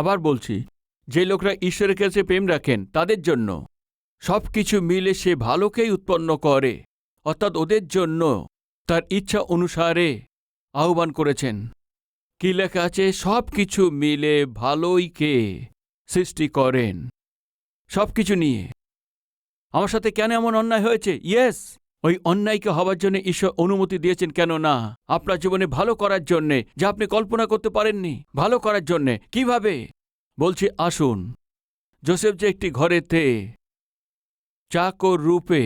আবার বলছি, যে লোকরা ঈশ্বরের কাছে প্রেম রাখেন তাদের জন্য সব কিছু মিলে সে ভালোকেই উৎপন্ন করে, অর্থাৎ ওদের জন্য তার ইচ্ছা অনুসারে আহ্বান করেছেন। কি লেখা আছে? সব কিছু মিলে ভালোইকে সৃষ্টি করেন। সব কিছু নিয়ে আমার সাথে কেন এমন অন্যায় হয়েছে? ইয়েস, ওই অন্যায়কে হবার জন্য ঈশ্বর অনুমতি দিয়েছেন। কেন না? আপনার জীবনে ভালো করার জন্যে, যা আপনি কল্পনা করতে পারেননি, ভালো করার জন্যে। কিভাবে? বলছি আসুন। যোসেফ যে একটি ঘরেতে চাকর রূপে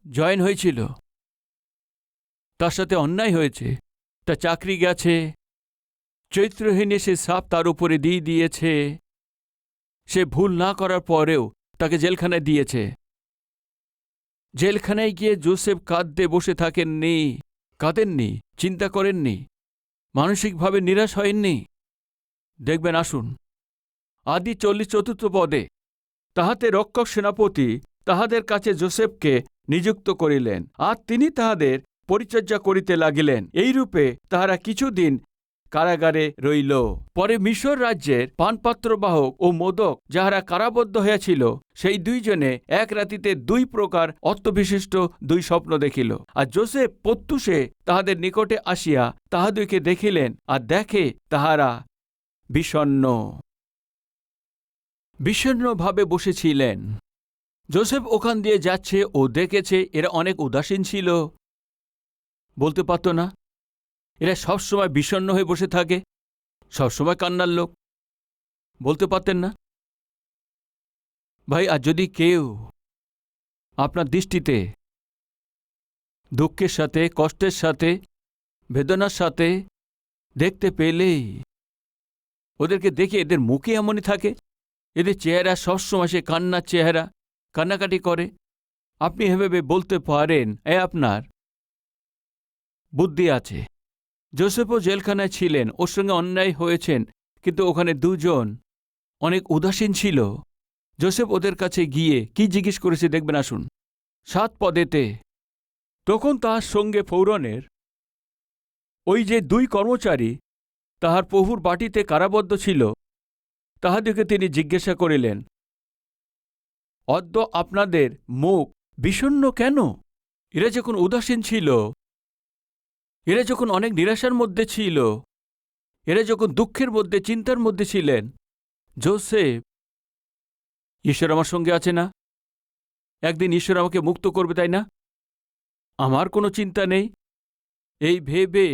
জয়েন হয়েছিল, তার সাথে অন্যায় হয়েছে, তার চাকরি গেছে, চরিত্রহীন সে সাপ তার উপরে দিয়ে দিয়েছে, সে ভুল না করার পরেও তাকে জেলখানায় দিয়েছে। জেলখানায় গিয়ে যোসেফ কাঁদতে বসে থাকেননি, কাঁদেননি, চিন্তা করেননি, মানসিকভাবে নিরাশ হয়েননি। দেখবেন, আসুন আদি 40 পদে, তাহাতে রক্ষক সেনাপতি তাহাদের কাছে যোসেফকে নিযুক্ত করিলেন, আর তিনি তাহাদের পরিচর্যা করিতে লাগিলেন। এইরূপে তাহারা কিছুদিন কারাগারে রইল। পরে মিশর রাজ্যের পানপাত্রবাহক ও মোদক যাহারা কারাবদ্ধ হইয়াছিল, সেই দুইজনে এক রাতিতে 2 প্রকার অর্থবিশিষ্ট 2 স্বপ্ন দেখিল। আর যোসেফ প্রত্যুষে তাহাদের নিকটে আসিয়া তাহাদিগকে দেখিলেন, আর দেখে তাহারা বিষণ্ণভাবে বসেছিলেন। যোসেফ ওখান দিয়ে যাচ্ছে, ও দেখেছে এরা অনেক উদাসীন ছিল। বলতে পারত না, এরা সবসময় বিষণ্ণ হয়ে বসে থাকে, সবসময় কান্নার লোক। বলতে পারতেন না? ভাই, আর যদি কেউ আপনার দৃষ্টিতে দুঃখের সাথে, কষ্টের সাথে, বেদনার সাথে দেখতে পেলেই ওদেরকে দেখে এদের মুখে এমনই থাকে, এদের চেহারা সবসময় সে কান্নার চেহারা, কান্নাকাটি করে, আপনি এভাবে বলতে পারেন আপনার বুদ্ধি আছে। যোসেফও জেলখানায় ছিলেন, ওর সঙ্গে অন্যায় হয়েছেন, কিন্তু ওখানে 2 জন অনেক উদাসীন ছিল। যোসেফ ওদের কাছে গিয়ে কি জিজ্ঞেস করেছে দেখবেন, আসুন 7 পদেতে। তখন তাহার সঙ্গে ফৌরনের ওই যে 2 কর্মচারী তাহার প্রভুর বাটিতে কারাবদ্ধ ছিল, তাহাদিগকে তিনি জিজ্ঞাসা করিলেন, অদ্য আপনাদের মুখ বিষণ্ণ কেন? এরা যখন উদাসীন ছিল, এরা যখন অনেক নিরাশার মধ্যে ছিল, এরা যখন দুঃখের মধ্যে, চিন্তার মধ্যে ছিলেন, যোসেফ, ঈশ্বর আমার সঙ্গে আছে না? একদিন ঈশ্বর আমাকে মুক্ত করবে, তাই না? আমার কোনো চিন্তা নেই এই ভেবে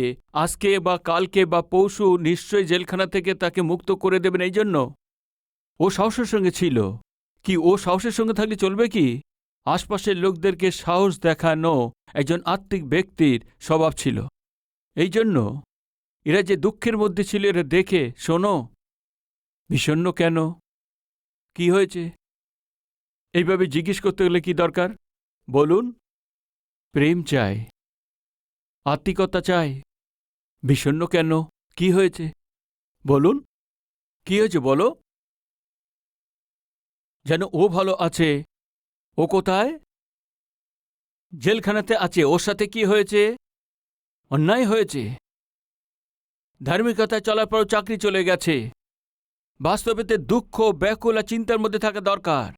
আজকে বা কালকে বা পরশু নিশ্চয়ই জেলখানা থেকে তাকে মুক্ত করে দেবেন। এই জন্য ও সাহসের সঙ্গে ছিল। কি ও সাহসের সঙ্গে থাকলে চলবে কি? আশপাশের লোকদেরকে সাহস দেখানো একজন আত্মিক ব্যক্তির স্বভাব ছিল। এই জন্য এরা যে দুঃখের মধ্যে ছিল, এরা দেখে, শোনো, বিষণ্ণ কেন, কি হয়েছে? এইভাবে জিজ্ঞেস করতে গেলে কি দরকার বলুন? প্রেম চাই, আত্মিকতা চাই। বিষণ্ণ কেন, কি হয়েছে বলুন? কি হয়েছে বলো? যেন ও ভালো আছে। ও কোথায়? জেলখানাতে আছে। ওর সাথে কি হয়েছে? অন্যায় হয়েছে। ধার্মিকতায় চলার পর চাকরি চলে গেছে। বাস্তবেতে দুঃখ, ব্যাকুল আর চিন্তার মধ্যে থাকা দরকার,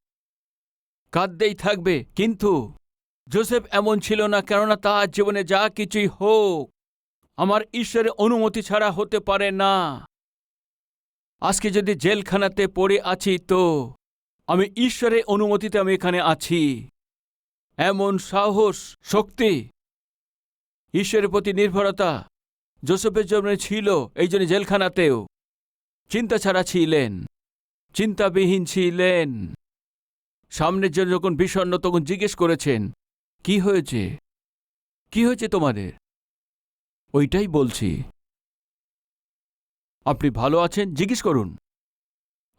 কাঁদতেই থাকবে। কিন্তু যোসেফ এমন ছিল না, কেননা তার জীবনে যা কিছুই হোক আমার ঈশ্বরের অনুমতি ছাড়া হতে পারে না। আজকে যদি জেলখানাতে পড়ে আছি, তো আমি ঈশ্বরের অনুমতিতে আমি এখানে আছি। এমন সাহস, শক্তি, ঈশ্বরের প্রতি নির্ভরতা যোসেফের জন্য ছিল। এই জন্য জেলখানাতেও চিন্তা ছাড়া ছিলেন, চিন্তাবিহীন ছিলেন। সামনের জন্য যখন বিষণ্ণ, তখন জিজ্ঞেস করেছেন, কি হয়েছে, কি হয়েছে তোমাদের? ওইটাই বলছি, আপনি ভালো আছেন জিজ্ঞেস করুন,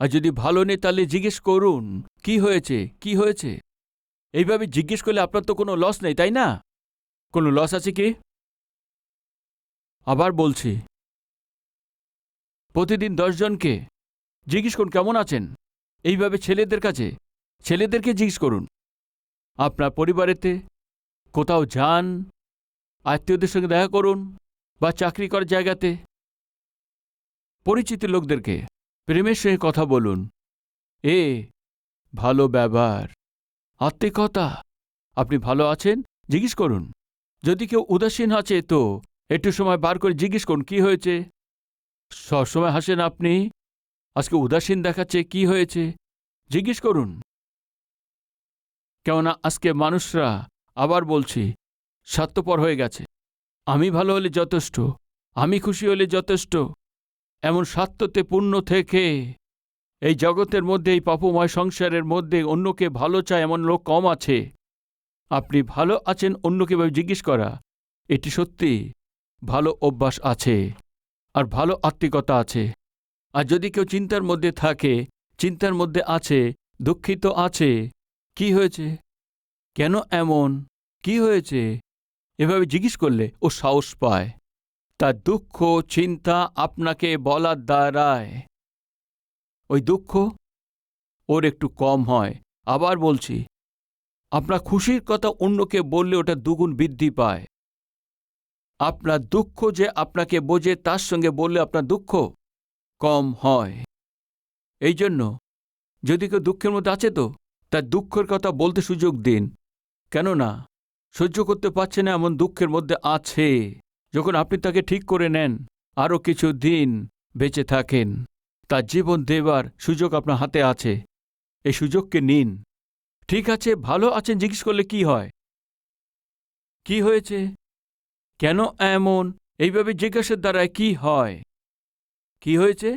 আর যদি ভালো নেই তাহলে জিজ্ঞেস করুন, কি হয়েছে, কি হয়েছে? এইভাবে জিজ্ঞেস করলে আপনার তো কোনো লস নেই, তাই না? কোনো লস আছে কি? আবার বলছি, প্রতিদিন 10 জনকে জিজ্ঞেস করুন কেমন আছেন। এইভাবে ছেলেদেরকে জিজ্ঞেস করুন। আপনার পরিবারেতে কোথাও যান, আত্মীয়দের সঙ্গে দেখা করুন, বা চাকরি করার জায়গাতে পরিচিত লোকদেরকে প্রেমের সঙ্গে কথা বলুন। এ ভালো ব্যবহার, আত্মিকতা। আপনি ভালো আছেন জিজ্ঞেস করুন। যদি কেউ উদাসীন আছে তো একটু সময় বার করে জিজ্ঞেস করুন কি হয়েছে। সবসময় হাসেন আপনি, আজকে উদাসীন দেখাচ্ছে, কি হয়েছে জিজ্ঞেস করুন। কেননা আজকে মানুষরা, আবার বলছি, স্বার্থপর হয়ে গেছে। আমি ভালো হলে যথেষ্ট, আমি খুশি হলে যথেষ্ট, এমন স্বার্থতে পূর্ণ থেকে এই জগতের মধ্যে, এই পাপময় সংসারের মধ্যে অন্যকে ভালো চায় এমন লোক কম আছে। আপনি ভালো আছেন অন্যকে ভাবে জিজ্ঞেস করা, এটি সত্যি ভালো অভ্যাস আছে আর ভালো আত্মিকতা আছে। আর যদি কেউ চিন্তার মধ্যে থাকে, চিন্তার মধ্যে আছে, দুঃখিত আছে, কি হয়েছে, কেন এমন, কি হয়েছে, এভাবে জিজ্ঞেস করলে ও সাহস পায়। তার দুঃখ চিন্তা আপনাকে বলার দ্বারায় ওই দুঃখ ওর একটু কম হয়। আবার বলছি, আপনার খুশির কথা অন্যকে বললে ওটা দুগুণ বৃদ্ধি পায়। আপনার দুঃখ যে আপনাকে বোঝে তার সঙ্গে বললে আপনার দুঃখ কম হয়। এই জন্য যদি কেউ দুঃখের মধ্যে আছে তো তার দুঃখের কথা বলতে সুযোগ দিন। কেননা সহ্য করতে পারছে না এমন দুঃখের মধ্যে আছে। যখন আপনি তাকে ঠিক করে নেন, আরও কিছু দিন বেঁচে থাকেন, তার জীবন দেবার সুযোগ আপনার হাতে আছে। এই সুযোগকে নিন। ঠিক আছে, ভালো আছেন জিজ্ঞেস করলে কি হয়, কি হয়েছে, কেন এমন, এইভাবে জিজ্ঞাসার দ্বারায় কি হয়, কি হয়েছে।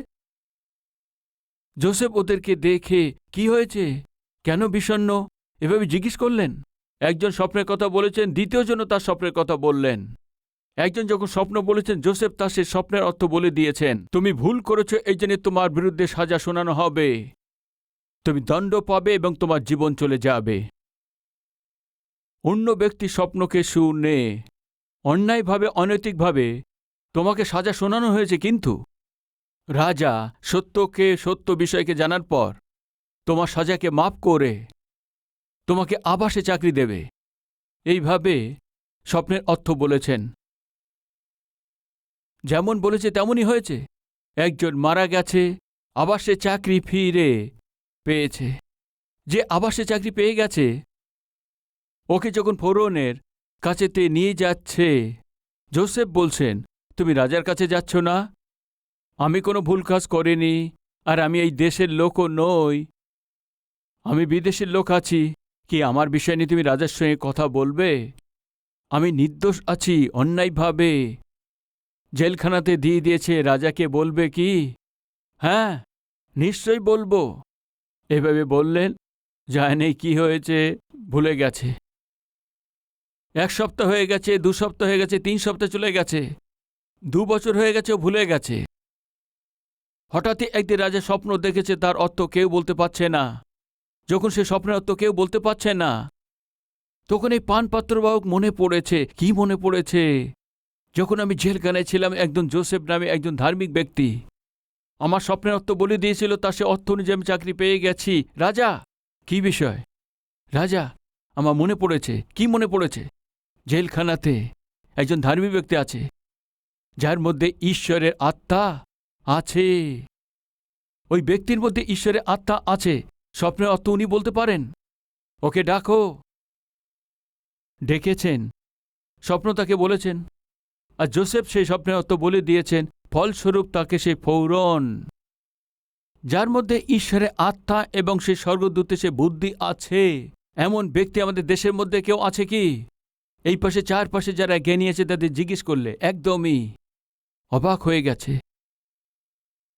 যোসেফ ওদেরকে দেখে কি হয়েছে, কেন বিষণ্ণ, এভাবে জিজ্ঞেস করলেন। একজন স্বপ্নের কথা বলেছেন, দ্বিতীয়জনও তার স্বপ্নের কথা বললেন। একজন যখন স্বপ্ন বলেছেন, যোসেফ তার সে স্বপ্নের অর্থ বলে দিয়েছেন। তুমি ভুল করেছ, এই জন্য তোমার বিরুদ্ধে সাজা শোনানো হবে, তুমি দণ্ড পাবে এবং তোমার জীবন চলে যাবে। অন্য ব্যক্তি স্বপ্নকে শুনে অন্যায়ভাবে, অনৈতিকভাবে তোমাকে সাজা শোনানো হয়েছে, কিন্তু রাজা সত্যকে, সত্য বিষয়কে জানার পর তোমার সাজাকে মাপ করে তোমাকে আবার সে চাকরি দেবে। এইভাবে স্বপ্নের অর্থ বলেছেন। যেমন বলেছে তেমনই হয়েছে। একজন মারা গেছে, আবার সে চাকরি ফিরে পেয়েছে। যে আবার সে চাকরি পেয়ে গেছে, ওকে যখন ফরৌনের কাছেতে নিয়ে যাচ্ছে, যোসেফ বলছেন, তুমি রাজার কাছে যাচ্ছ না, আমি কোনো ভুল কাজ করিনি, আর আমি এই দেশের লোকও নই, আমি বিদেশের লোক আছি, কি আমার বিষয় নিয়ে তুমি রাজার সঙ্গে কথা বলবে? আমি নির্দোষ আছি, অন্যায়ভাবে জেলখানাতে দিয়ে দিয়েছে, রাজাকে বলবে কি? হ্যাঁ, নিশ্চয়ই বলবো। এভাবে বললেন, জানেই কি হয়েছে, ভুলে গেছে। 1 সপ্তাহ হয়ে গেছে, 2 সপ্তাহ হয়ে গেছে, 3 সপ্তাহ চলে গেছে, 2 বছর হয়ে গেছে, ও ভুলে গেছে। হঠাৎই একদিন রাজা স্বপ্ন দেখেছে, তার অর্থ কেউ বলতে পারছে না। যখন সে স্বপ্নের অর্থ কেউ বলতে পারছে না, তখন এই পানপাত্রবাহক মনে পড়েছে। কি মনে পড়েছে? যখন আমি জেলখানায় ছিলাম, একজন যোসেফ নামে একজন ধার্মিক ব্যক্তি আমার স্বপ্নের অর্থ বলে দিয়েছিল, তার সে অর্থ অনুযায়ী আমি চাকরি পেয়ে গেছি। রাজা, কি বিষয়? রাজা, আমার মনে পড়েছে। কি মনে পড়েছে? জেলখানাতে একজন ধার্মিক ব্যক্তি আছে, যার মধ্যে ঈশ্বরের আত্মা আছে। ওই ব্যক্তির মধ্যে ঈশ্বরের আত্মা আছে। স্বপ্নের অর্থ উনি বলতে পারেন। ওকে ডাকো। ডেকেছেন, স্বপ্ন তাকে বলেছেন, আর যোসেফ সেই স্বপ্নের অর্থ বলে দিয়েছেন। ফলস্বরূপ তাকে সেই ফৌরন, যার মধ্যে ঈশ্বরের আত্মা এবং সেই স্বর্গদূতে সে বুদ্ধি আছে, এমন ব্যক্তি আমাদের দেশের মধ্যে কেউ আছে কি? এই পাশে চারপাশে যারা জ্ঞানী আছে তাদের জিজ্ঞেস করলে একদমই অবাক হয়ে গেছে,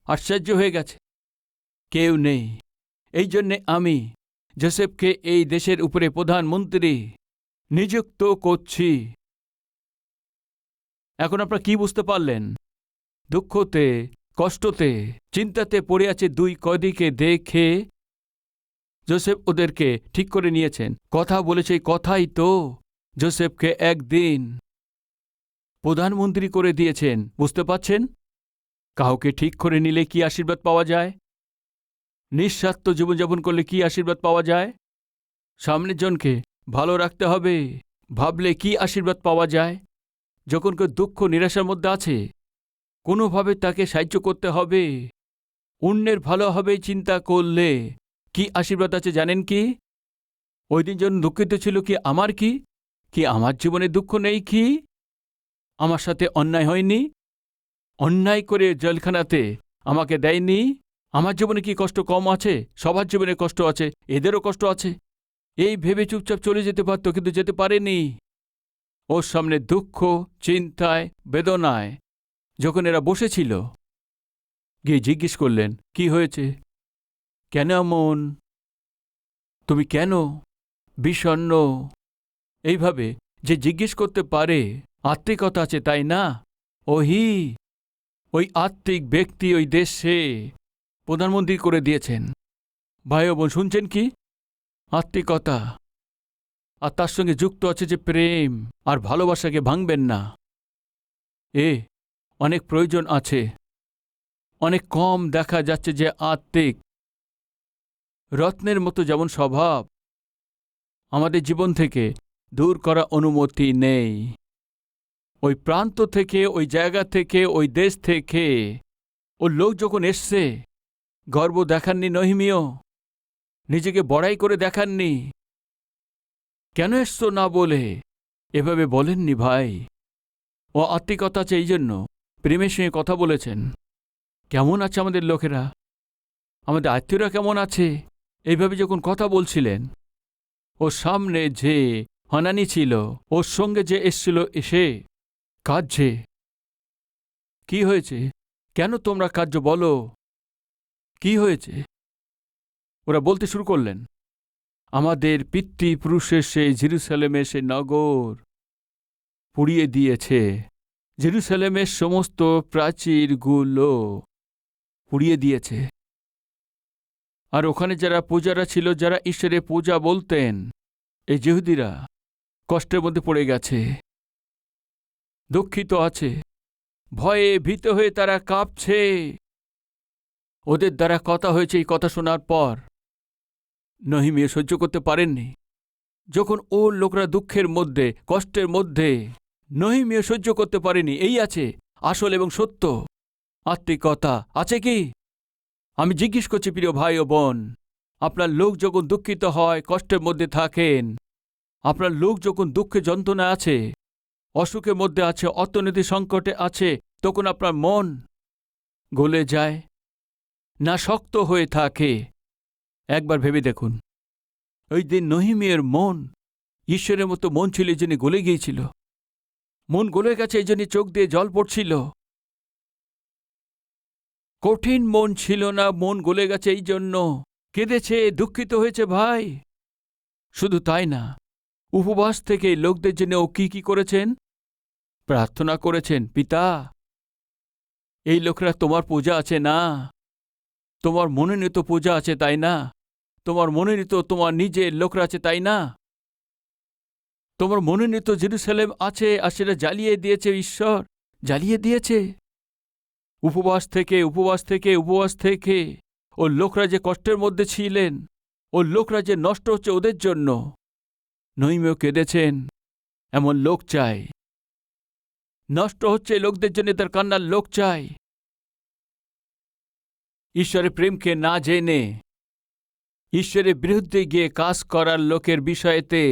আশ্চর্য হয়ে গেছে, কেউ নেই। এই জন্যে আমি যোসেফকে এই দেশের উপরে প্রধানমন্ত্রী নিযুক্ত করছি। এখন আপনারা কি বুঝতে পারলেন? দুঃখতে, কষ্টতে, চিন্তাতে পড়ে আছে দুই কয়েদিকে দেখে যোসেফ ওদেরকে ঠিক করে নিয়েছেন। কথা বলেছে, কথাই তো যোসেফকে একদিন প্রধানমন্ত্রী করে দিয়েছেন। বুঝতে পাচ্ছেন? কাউকে ঠিক করে নিলে কি আশীর্বাদ পাওয়া যায়? নিঃস্বার্থ জীবনযাপন করলে কি আশীর্বাদ পাওয়া যায়? সামনের জনকে ভালো রাখতে হবে ভাবলে কি আশীর্বাদ পাওয়া যায়? যখন কেউ দুঃখ নিরাশার মধ্যে আছে, কোনোভাবে তাকে সাহায্য করতে হবে। অন্যের ভালো হবে চিন্তা করলে কি আশীর্বাদ আছে জানেন কি? ওই দিন যখন দুঃখিত ছিল কি আমার কি কি আমার জীবনে দুঃখ নেই কি? আমার সাথে অন্যায় হয়নি? অন্যায় করে জেলখানাতে আমাকে দেয়নি? আমার জীবনে কি কষ্ট কম আছে? সবার জীবনে কষ্ট আছে, এদেরও কষ্ট আছে। এই ভেবে চুপচাপ চলে যেতে পারত, কিন্তু যেতে পারেনি। ওর সামনে দুঃখ, চিন্তায়, বেদনায় যখন এরা বসেছিল, গিয়ে জিজ্ঞেস করলেন, কি হয়েছে? কেন এমন? তুমি কেন বিষণ্ণ? এইভাবে যে জিজ্ঞেস করতে পারে, আত্মিকতা আছে, তাই না? ওই আত্মিক ব্যক্তি ওই দেশে প্রধানমন্ত্রী করে দিয়েছেন। ভাই ও বোন, শুনছেন কি? আত্মিকতা, আর তার সঙ্গে যুক্ত আছে যে প্রেম আর ভালোবাসাকে ভাঙবেন না। অনেক প্রয়োজন আছে। অনেক কম দেখা যাচ্ছে যে আত্মিক রত্নের মতো যেমন স্বভাব আমাদের জীবন থেকে দূর করা অনুমতি নেই। ওই প্রান্ত থেকে, ওই জায়গা থেকে, ওই দেশ থেকে ও লোক যখন এসছে, গর্ব দেখাননি নহিমিও, নিজেকে বড়াই করে দেখাননি। কেন এসছো না বলে এভাবে বলেননি ভাই। ও আত্মিকতা আছে, এই জন্য প্রেমের সঙ্গে কথা বলেছেন। কেমন আছে আমাদের লোকেরা, আমাদের আত্মীয়রা কেমন আছে, এইভাবে যখন কথা বলছিলেন, ওর সামনে যে হানানি ছিল, ওর সঙ্গে যে এসছিল, এসে কাঁদছে। কি হয়েছে? কেন তোমরা কার্য বলো? কি হয়েছে? ওরা বলতে শুরু করলেন, আমাদের পিতৃপুরুষের সেই জেরুসালেমের সেই নগর পুড়িয়ে দিয়েছে। জেরুসালেমের সমস্ত প্রাচীরগুলো পুড়িয়ে দিয়েছে। আর ওখানে যারা পূজারা ছিল, যারা ঈশ্বরের পূজা বলতেন, এই যিহুদিরা কষ্টের মধ্যে পড়ে গেছে, দুঃখিত আছে, ভয়ে ভীত হয়ে তারা কাঁপছে। ওদের দ্বারা কথা হয়েছে। এই কথা শোনার পর নহিমিয়া সহ্য করতে পারেননি। যখন ও লোকরা দুঃখের মধ্যে, কষ্টের মধ্যে, নহিমিয়া সহ্য করতে পারেনি। এই আছে আসল এবং সত্য আত্মিকতা আছে কি? আমি জিজ্ঞেস করছি প্রিয় ভাই ও বোন, আপনার লোক যখন দুঃখিত হয়, কষ্টের মধ্যে থাকেন, আপনার লোক যখন দুঃখে যন্ত্রণা আছে, অসুখের মধ্যে আছে, অর্থনৈতিক সংকটে আছে, তখন আপনার মন গলে যায় না শক্ত হয়ে থাকে? একবার ভেবে দেখুন, ওই দিন নহিমিয়ার মন ঈশ্বরের মতো মন ছিল, এই জন্য গলে গিয়েছিল। মন গলে গেছে, এই জন্য চোখ দিয়ে জল পড়ছিল। কঠিন মন ছিল না, মন গলে গেছে, এই জন্য কেঁদেছে, দুঃখিত হয়েছে ভাই। শুধু তাই না, উপবাস থেকে লোকদের জন্য ও কি করেছেন? প্রার্থনা করেছেন, পিতা, এই লোকরা তোমার পূজা আছে না, তোমার মনোনীত পূজা আছে, তাই না? তোমার মনোনীত তোমার নিজের লোকরা আছে, তাই না? তোমার মনোনীত জেরুসালেম আছে, আর সেটা জ্বালিয়ে দিয়েছে ঈশ্বর, জ্বালিয়ে দিয়েছে। উপবাস থেকে ও লোকরা যে কষ্টের মধ্যে ছিলেন, ও লোকরা যে নষ্ট হচ্ছে ওদের জন্য, নহিমিয়া কেঁদেছেন। এমন লোক চাই, নষ্ট হচ্ছে লোকদের জন্য তার কান্নার লোক চাই। ঈশ্বরের প্রেমকে না জেনে ঈশ্বরের বিরুদ্ধে গিয়ে কাজ করার লোকের বিষয়েতে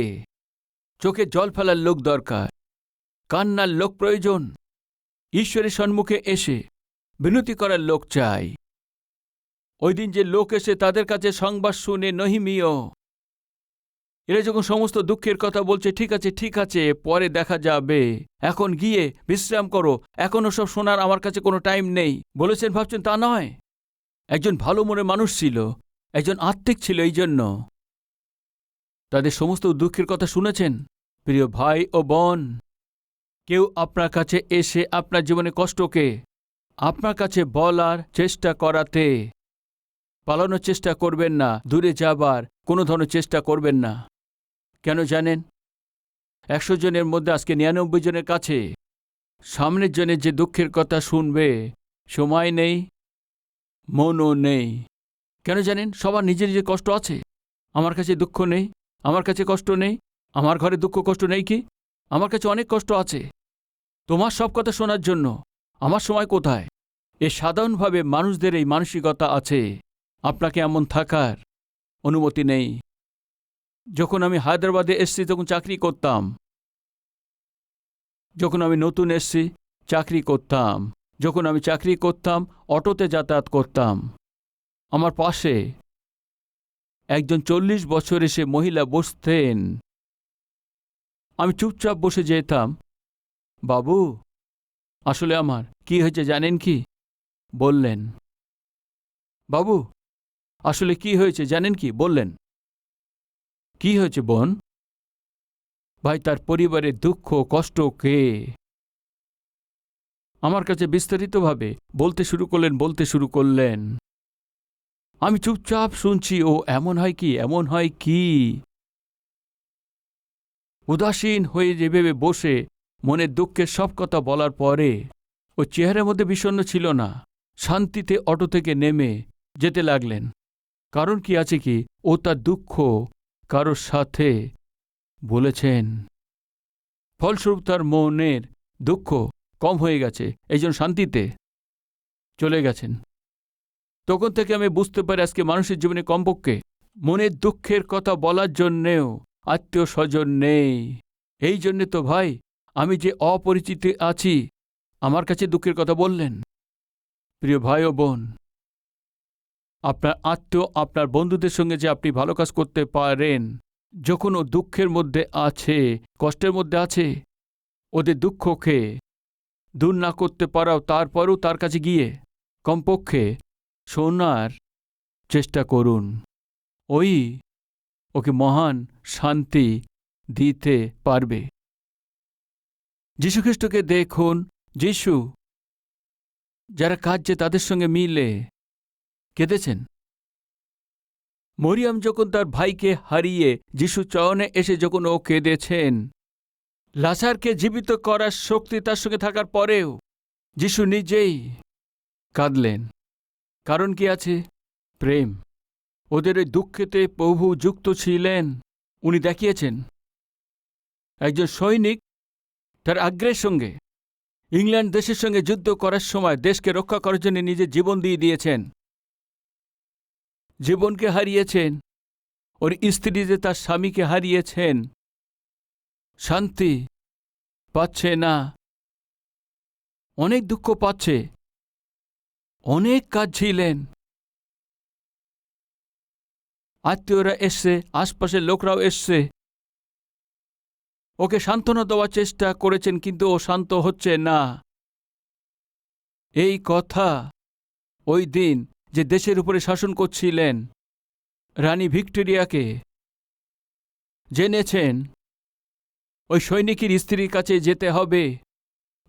চোখে জল ফেলার লোক দরকার, কান্নার লোক প্রয়োজন। ঈশ্বরের সম্মুখে এসে বিনতি করার লোক চাই। ওই দিন যে লোক এসে তাদের কাছে সংবাদ শুনে নহিমিয়া, এরা যখন সমস্ত দুঃখের কথা বলছে, ঠিক আছে, পরে দেখা যাবে, এখন গিয়ে বিশ্রাম করো, এখনো সব শোনার আমার কাছে কোনো টাইম নেই বলেছেন ভাবছেন, তা নয়। একজন ভালো মনের মানুষ ছিল, একজন আত্মিক ছিল, এই জন্য তাদের সমস্ত দুঃখের কথা শুনেছেন। প্রিয় ভাই ও বোন, কেউ আপনার কাছে এসে আপনার জীবনে কষ্টকে আপনার কাছে বলার চেষ্টা করাতে পালানোর চেষ্টা করবেন না, দূরে যাবার কোনো ধরনের চেষ্টা করবেন না। কেন জানেন? 100 জনের মধ্যে আজকে 99 জনের কাছে সামনের জনের যে দুঃখের কথা শুনবে সময় নেই, মনও নেই। কেন জানেন? সবার নিজের নিজের কষ্ট আছে। আমার কাছে দুঃখ নেই, আমার কাছে কষ্ট নেই, আমার ঘরে দুঃখ কষ্ট নেই কি? আমার কাছে অনেক কষ্ট আছে। তোমার সব কথা শোনার জন্য আমার সময় কোথায়? এ সাধারণভাবে মানুষদের এই মানসিকতা আছে, আপনাকে এমন থাকার অনুমতি নেই। যখন আমি হায়দ্রাবাদে এসেছি তখন চাকরি করতাম, যখন আমি নতুন এসেছি চাকরি করতাম, যখন আমি চাকরি করতাম অটোতে যাতায়াত করতাম। আমার পাশে একজন 40 বছর এসে মহিলা বসতেন, আমি চুপচাপ বসে যেতাম। বাবু, আসলে আমার কি হয়েছে জানেন কি? বললেন। বাবু, আসলে কি হয়েছে জানেন কি? বললেন। কি হয়েছে বোন? ভাই, তার পরিবারের দুঃখ কষ্টকে আমার কাছে বিস্তারিতভাবে বলতে শুরু করলেন। আমি চুপচাপ শুনছি। ও এমন হয় কি, এমন হয় কি? উদাসীন হয়ে যেভাবে বসে মনের দুঃখের সব কথা বলার পরে ও চেহারার মধ্যে বিষণ্ণ ছিল না, শান্তিতে অটো থেকে নেমে যেতে লাগলেন। কারণ কি আছে কি, ও তার দুঃখ কারোর সাথে বলেছেন, ফলস্বরূপ তার মনের দুঃখ কম হয়ে গেছে, এই জন্য শান্তিতে চলে গেছেন। তখন থেকে আমি বুঝতে পারি আজকে মানুষের জীবনে কমপক্ষে মনের দুঃখের কথা বলার জন্যেও আত্মীয় স্বজন নেই। এই জন্যে তো ভাই, আমি যে অপরিচিত আছি আমার কাছে দুঃখের কথা বললেন। প্রিয় ভাই ও বোন, আপনার আত্মীয়, আপনার বন্ধুদের সঙ্গে যে আপনি ভালো কাজ করতে পারেন, যখন ও দুঃখের মধ্যে আছে, কষ্টের মধ্যে আছে, ওদের দুঃখকে দূর না করতে পারাও, তারপরেও তার কাছে গিয়ে কমপক্ষে শোনার চেষ্টা করুন। ওকে মহান শান্তি দিতে পারবে। যীশুখ্রিস্টকে দেখুন। যীশু যারা কাঁদছে তাদের সঙ্গে মিলে কেঁদেছেন। মরিয়াম যখন তার ভাইকে হারিয়ে যীশু চরণে এসে যখন ও কেঁদেছেন, লাজারকে জীবিত করার শক্তি তার সঙ্গে থাকার পরেও যীশু নিজেই কাঁদলেন। কারণ কি আছে? প্রেম। ওদের ওই দুঃখেতে প্রভু যুক্ত ছিলেন। উনি দেখিয়েছেন একজন সৈনিক তার আগ্রহের সঙ্গে ইংল্যান্ড দেশের সঙ্গে যুদ্ধ করার সময় দেশকে রক্ষা করার জন্য নিজের জীবন দিয়ে দিয়েছেন। জীবনকে হারিয়েছেন, ওর স্ত্রী যে তার স্বামীকে হারিয়েছেন, শান্তি পাচ্ছে না, অনেক দুঃখ পাচ্ছে, অনেক কাজ ছিলেন। আত্মীয়রা এসছে, আশপাশের লোকরাও এসছে, ওকে সান্ত্বনা দেওয়ার চেষ্টা করেছেন, কিন্তু ও শান্ত হচ্ছে না। এই কথা ওই দিন যে দেশের উপরে শাসন করছিলেন রানী ভিক্টোরিয়াকে জেনেছেন। ওই সৈনিকের স্ত্রীর কাছে যেতে হবে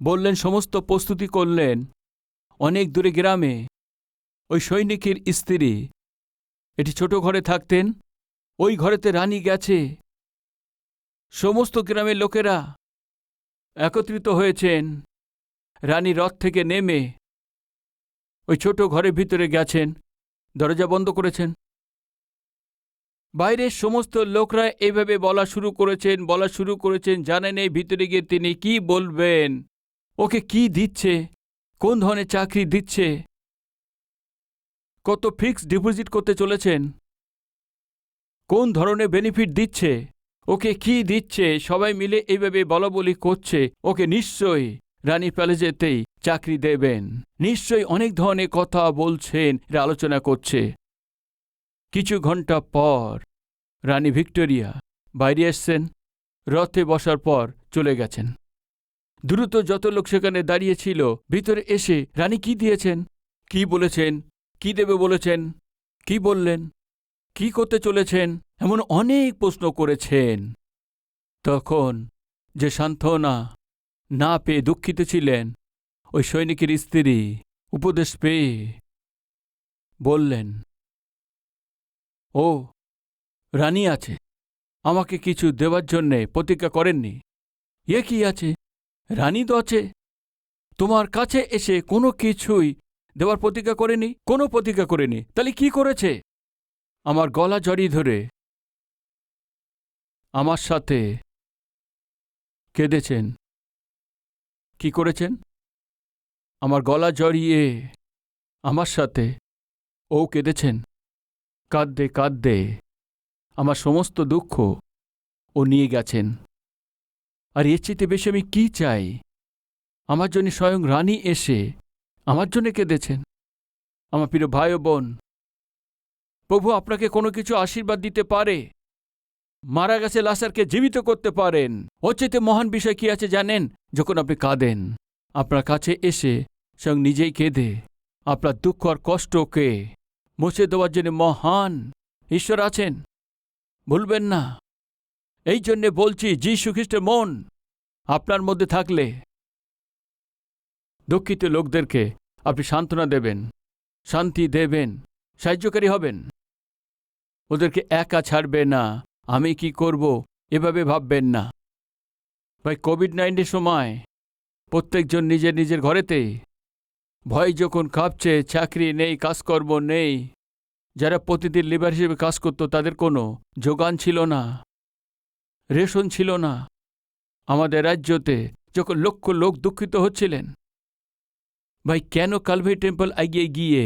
বললেন, সমস্ত প্রস্তুতি করলেন। অনেক দূরে গ্রামে ওই সৈনিকের স্ত্রী এটি ছোট ঘরে থাকতেন। ওই ঘরেতে রানী গেছে, সমস্ত গ্রামের লোকেরা একত্রিত হয়েছেন। রানী রথ থেকে নেমে ওই ছোট ঘরের ভিতরে গেছেন, দরজা বন্ধ করেছেন। বাইরের সমস্ত লোকরা এইভাবে বলা শুরু করেছেন, জানেন এই ভিতরে গিয়ে তিনি কি বলবেন, ওকে কি দিচ্ছে, কোন ধরনের চাকরি দিচ্ছে, কত ফিক্সড ডিপোজিট করতে চলেছেন, কোন ধরনের বেনিফিট দিচ্ছে, ওকে কি দিচ্ছে। সবাই মিলে এইভাবে বলাবলি করছে, ওকে নিশ্চয়ই রানী প্যালেসেতেই চাকরি দেবেন, নিশ্চয়ই অনেক ধরনের কথা বলছেন, এরা আলোচনা করছে। কিছু ঘন্টা পর রানী ভিক্টোরিয়া বাইরে এসছেন, রথে বসার পর চলে গেছেন। দ্রুত যত লোক সেখানে দাঁড়িয়েছিল ভিতরে এসে রানী কি দিয়েছেন, কি বলেছেন, কি দেবে বলেছেন, কি বললেন, কি করতে চলেছেন, এমন অনেক প্রশ্ন করেছেন। তখন যে সান্ত্বনা না পেয়ে দুঃখিত ছিলেন, ওই সৈনিকের স্ত্রী উপদেশ পেয়ে বললেন, ও রানী আছে, আমাকে কিছু দেওয়ার জন্যে প্রতিজ্ঞা করেননি। এ কি আছে, রানী তো আছে, তোমার কাছে এসে কোনো কিছুই দেওয়ার প্রতিজ্ঞা করেনি, কোনো প্রতিজ্ঞা করেনি, তাহলে কি করেছে? আমার গলা জড়িয়ে ধরে আমার সাথে কেঁদেছেন। কি করেছেন? আমার গলা জড়িয়ে আমার সাথে ও কেঁদেছেন, কাঁদতে কাঁদতে আমার সমস্ত দুঃখ ও নিয়ে গেছেন। আর এর চেয়ে বেশি আমি কি চাই? আমার জন্য স্বয়ং রানী এসে আমার জন্য কেঁদেছেন। আমার প্রিয় ভাই ও বোন, প্রভু আপনাকে কোনো কিছু আশীর্বাদ দিতে পারে, মারা গেছে লাসারকে জীবিত করতে পারেন। ওর চাইতে মহান বিষয় কি আছে জানেন? যখন আপনি কাঁদেন, আপনার কাছে এসে স্বয়ং নিজেই কেঁদে আপনার দুঃখ আর কষ্টকে মুছে দেওয়ার জন্য মহান ঈশ্বর আছেন, ভুলবেন না। এই জন্যে বলছি, যীশু খ্রিস্টের মন আপনার মধ্যে থাকলে দুঃখিত লোকদেরকে আপনি সান্ত্বনা দেবেন, শান্তি দেবেন, সাহায্যকারী হবেন। ওদেরকে একা ছাড়বে না, আমি কি করব এভাবে ভাববেন না। ভাই, কোভিড-19 সময় প্রত্যেকজন নিজের নিজের ঘরেতে ভয় যখন কাঁপছে, চাকরি নেই, কাজকর্ম নেই, যারা প্রতিদিন লেবার হিসেবে কাজ করত তাদের কোনো যোগান ছিল না, রেশন ছিল না। আমাদের রাজ্যতে যখন লক্ষ লোক দুঃখিত হচ্ছিলেন, ভাই কেন কালভারি টেম্পল এগিয়ে গিয়ে,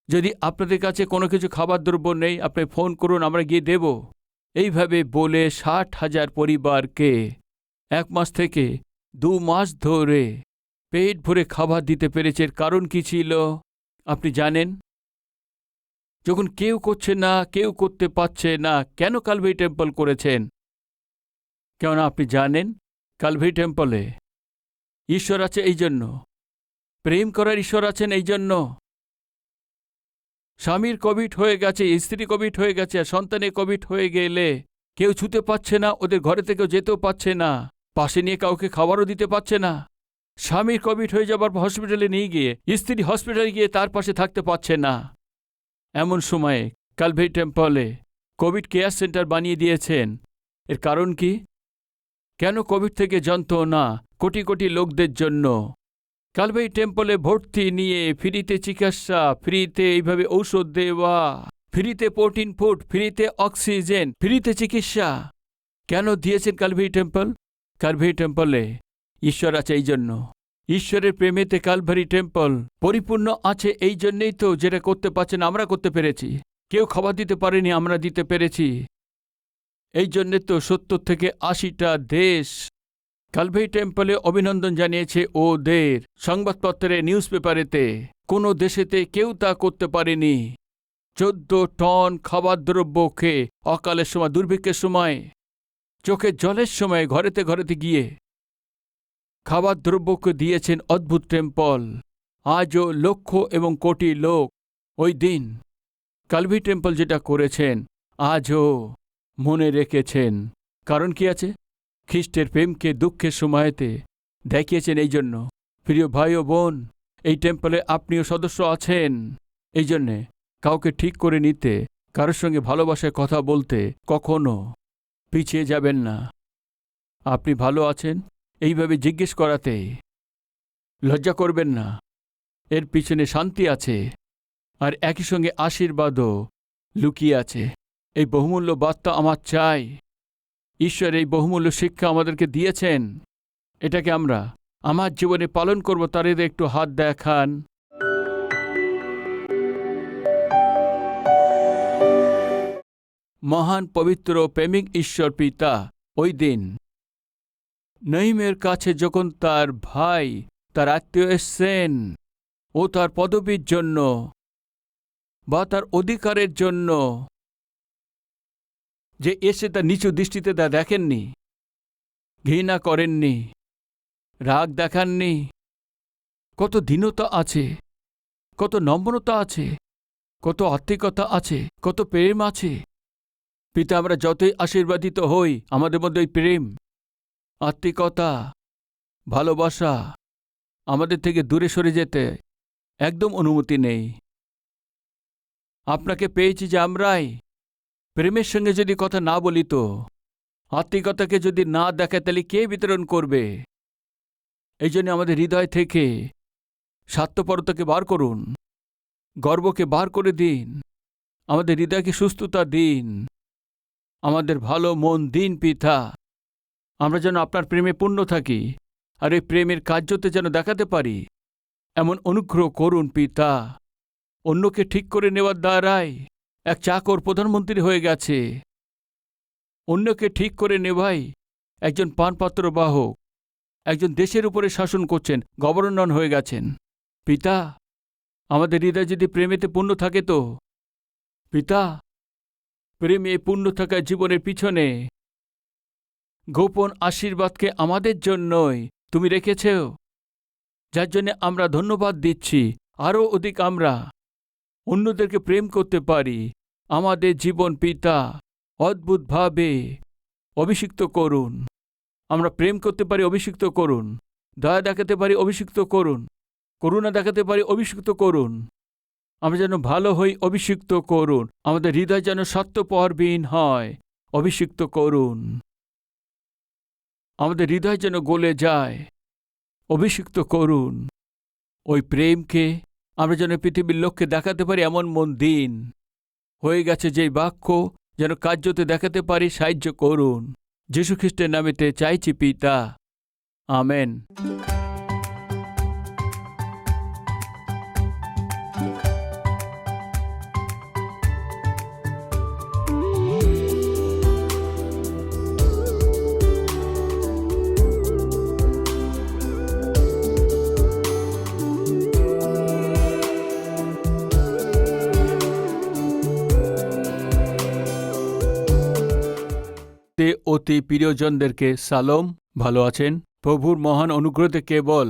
যদি আপনাদের কাছে কোনো কিছু খাবার দ্রব্য নেই, আপনি ফোন করুন, আমরা গিয়ে দেব, এইভাবে বলে 60,000 পরিবারকে 1 মাস থেকে 2 মাস ধরে পেট ভরে খাবার দিতে পেরেছে। এর কারণ কি ছিল আপনি জানেন? যখন কেউ করছে না, কেউ করতে পারছে না, কেন কালভারি টেম্পল করেছেন? কেননা আপনি জানেন, কালভারি টেম্পলে ঈশ্বর আছে এই জন্য, প্রেম করার ঈশ্বর আছেন এই জন্য। স্বামীর কোভিড হয়ে গেছে, স্ত্রী কোভিড হয়ে গেছে, সন্তানের কোভিড হয়ে গেলে কেউ ছুতে পারছে না, ওদের ঘরে থেকেও যেতেও পারছে না, পাশে নিয়ে কাউকে খাবারও দিতে পারছে না। স্বামীর কোভিড হয়ে যাবার হসপিটালে নিয়ে গিয়ে স্ত্রী হসপিটালে গিয়ে তার পাশে থাকতে পারছে না। এমন সময়ে কালভারি টেম্পলে কোভিড কেয়ার সেন্টার বানিয়ে দিয়েছেন। এর কারণ কি? কেন কোভিড থেকে যন্ত্রণা কোটি কোটি লোকদের জন্য কালভারি টেম্পলে ভর্তি নিয়ে ফ্রিতে চিকিৎসা, ফ্রিতে এইভাবে ঔষধ দেওয়া, ফ্রিতে প্রোটিন ফুড, ফ্রিতে অক্সিজেন, ফ্রিতে চিকিৎসা কেন দিয়েছেন কালভারি টেম্পল? কালভারি টেম্পলে ঈশ্বর আছে এই জন্য। ঈশ্বরের প্রেমেতে কালভারি টেম্পল পরিপূর্ণ আছে এই জন্যেই তো, যেটা করতে পারছেন আমরা করতে পেরেছি। কেউ খাবার দিতে পারেনি, আমরা দিতে পেরেছি। এই জন্যে তো 70 থেকে 80টা দেশ কালভারি টেম্পলে অভিনন্দন জানিয়েছে ওদের। সংবাদপত্রে, নিউজ পেপারেতে কোনো দেশেতে কেউ তা করতে পারেনি। 14 টন খাবার দ্রব্য খেয়ে অকালের সময়, দুর্ভিক্ষের সময়, চোখের জলের সময় ঘরেতে ঘরেতে গিয়ে খাবার দ্রব্যকে দিয়েছেন অদ্ভুত টেম্পল। আজও লক্ষ এবং কোটি লোক ওই দিন কালভারি টেম্পল যেটা করেছেন আজও মনে রেখেছেন। কারণ কি আছে? খ্রিস্টের প্রেমকে দুঃখের সময়তে দেখিয়েছেন এই জন্য। প্রিয় ভাই ও বোন, এই টেম্পলে আপনিও সদস্য আছেন। এই জন্যে কাউকে ঠিক করে নিতে, কারোর সঙ্গে ভালোবাসায় কথা বলতে কখনো পিছিয়ে যাবেন না। আপনি ভালো আছেন এইভাবে জিজ্ঞেস করাতে লজ্জা করবেন না। এর পিছনে শান্তি আছে, আর একই সঙ্গে আশীর্বাদও লুকিয়ে আছে। এই বহুমূল্য বার্তা আমার চাই। ঈশ্বর এই বহুমূল্য শিক্ষা আমাদেরকে দিয়েছেন, এটাকে আমরা আমার জীবনে পালন করব। তাদের একটু হাত দেখান। মহান পবিত্র প্রেমিক ঈশ্বর পিতা ওই দিন নঈমের কাছে যখন তার ভাই, তার আত্মীয় এসছেন, ও তার পদবীর জন্য বা তার অধিকারের জন্য যে এসে তার নিচু দৃষ্টিতে তা দেখেননি, ঘৃণা করেননি, রাগ দেখাননি। কত দীনতা আছে, কত নম্রতা আছে, কত আত্মিকতা আছে, কত প্রেম আছে। পিতা, আমরা যতই আশীর্বাদিত হই, আমাদের মধ্যে ওই প্রেম, আত্মিকতা, ভালোবাসা আমাদের থেকে দূরে সরে যেতে একদম অনুমতি নেই। আপনাকে পেয়েছি যে আমরাই প্রেমের সঙ্গে যদি কথা না বলি, তো আত্মিকতাকে যদি না দেখায়, তাহলে কে বিতরণ করবে? এই জন্য আমাদের হৃদয় থেকে স্বার্থপরতাকে বার করুন, গর্বকে বার করে দিন, আমাদের হৃদয়কে সুস্থতা দিন, আমাদের ভালো মন দিন পিতা। আমরা যেন আপনার প্রেমে পূর্ণ থাকি, আর এই প্রেমের কার্যতে যেন দেখাতে পারি, এমন অনুগ্রহ করুন পিতা। অন্যকে ঠিক করে নেওয়ার দ্বারাই এক চাকর প্রধানমন্ত্রী হয়ে গেছে। অন্যকে ঠিক করে নেওয়াই একজন পানপাত্র বাহক, একজন দেশের উপরে শাসন করছেন, গভর্নর হয়ে গেছেন। পিতা, আমাদের হৃদয় যদি প্রেমেতে পূর্ণ থাকে তো পিতা, প্রেমে পূর্ণ থাকা জীবনের পিছনে গোপন আশীর্বাদকে আমাদের জন্যই তুমি রেখেছ, যার জন্য আমরা ধন্যবাদ দিচ্ছি। আরও অধিক আমরা অন্যদেরকে প্রেম করতে পারি। আমাদের জীবন পিতা অদ্ভুতভাবে অভিষিক্ত করুন। আমরা প্রেম করতে পারি, অভিষিক্ত করুন। দয়া দেখাতে পারি, অভিষিক্ত করুন। করুণা দেখাতে পারি, অভিষিক্ত করুন। আমরা যেন ভালো হই, অভিষিক্ত করুন। আমাদের হৃদয় যেন স্বার্থপরবিহীন হয়, অভিষিক্ত করুন। আমাদের হৃদয় যেন গলে যায়, অভিষিক্ত করুন। ওই প্রেমকে আমরা যেন পৃথিবীর লোককে দেখাতে পারি, এমন মন দিন। হয়ে গেছে যেই বাক্য যেন কার্যতে দেখাতে পারি, সাহায্য করুন। যীশু খ্রিস্টের নামেতে চাইছি পিতা, আমেন। অতি প্রিয়জনদেরকে সালোম। ভালো আছেন? প্রভুর মহান অনুগ্রহে কেবল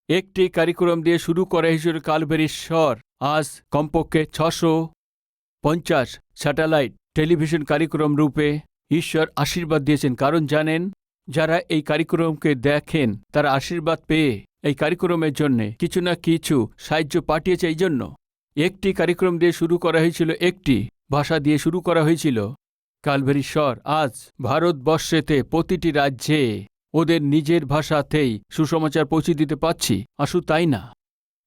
একটি কারিকুলাম দিয়ে শুরু করা হিসেবে কালভেরির স্বর আজ কমপক্ষে 650 স্যাটেলাইট টেলিভিশন কারিকুলাম রূপে ঈশ্বর আশীর্বাদ দিয়েছেন। কারণ জানেন, যারা এই কারিকুলামকে দেখেন তারা আশীর্বাদ পেয়ে এই কারিকুলামের জন্য কিছু না কিছু সাহায্য পাঠিয়েছে। এই জন্য একটি কারিকুলাম দিয়ে শুরু করা হয়েছিল, একটি ভাষা দিয়ে শুরু করা হয়েছিল কালভেরি স্বর। আজ ভারতবর্ষেতে প্রতিটি রাজ্যে ওদের নিজের ভাষাতেই সুসমাচার পৌঁছে দিতে পারছি। আসু তাই না,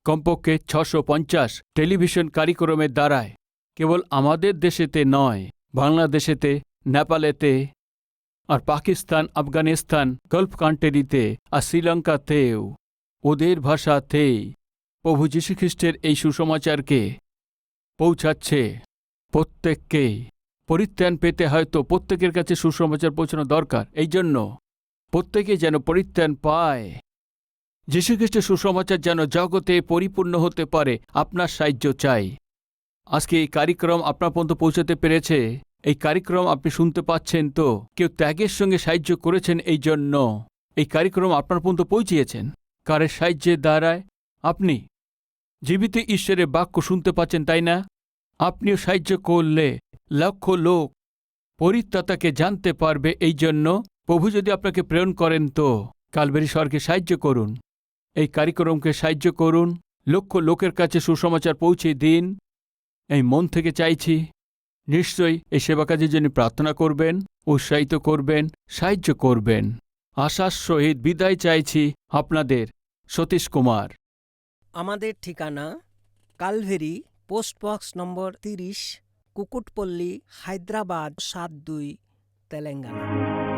কমপক্ষে 650 টেলিভিশন কারিকুলামের দ্বারায় কেবল আমাদের দেশেতে নয়, বাংলাদেশেতে, নেপালেতে, আর পাকিস্তান, আফগানিস্তান, গলফ কান্ট্রিতে, আর শ্রীলঙ্কাতেও ওদের ভাষাতেই প্রভু যীশুখ্রিস্টের এই সুসমাচারকে পৌঁছাচ্ছে। প্রত্যেককেই পরিত্রাণ পেতে হয়তো প্রত্যেকের কাছে সুসমাচার পৌঁছানো দরকার। এই জন্য প্রত্যেকে যেন পরিত্রাণ পায়, যীশুখ্রিস্টের সুসমাচার যেন জগতে পরিপূর্ণ হতে পারে। আপনার সাহায্য চাই। আজকে এই কার্যক্রম আপনার পর্যন্ত পৌঁছাতে পেরেছে। এই কার্যক্রম আপনি শুনতে পাচ্ছেন তো কেউ ত্যাগের সঙ্গে সাহায্য করেছেন। এই জন্য এই কার্যক্রম আপনার পর্যন্ত পৌঁছিয়েছেন। কারের সাহায্যের দ্বারায় আপনি জীবিত ঈশ্বরের বাক্য শুনতে পাচ্ছেন, তাই না? আপনিও সাহায্য করলে লক্ষ লোক পরিত্রাতাকে জানতে পারবে। এই জন্য প্রভু যদি আপনাকে প্রেরণ করেন তো কালভেরি স্বরকে সাহায্য করুন, এই কার্যক্রমকে সাহায্য করুন, লক্ষ লোকের কাছে সুসমাচার পৌঁছে দিন। এই মন থেকে চাইছি। নিশ্চয়ই এই সেবা কাজের জন্য প্রার্থনা করবেন, উৎসাহিত করবেন, সাহায্য করবেন। আশার সহিত বিদায় চাইছি আপনাদের, সতীশ কুমার। আমাদের ঠিকানা কালভেরি, পোস্টবক্স নম্বর 30, কুকুটপল্লী, হায়দ্রাবাদ 72, তেলেঙ্গানা।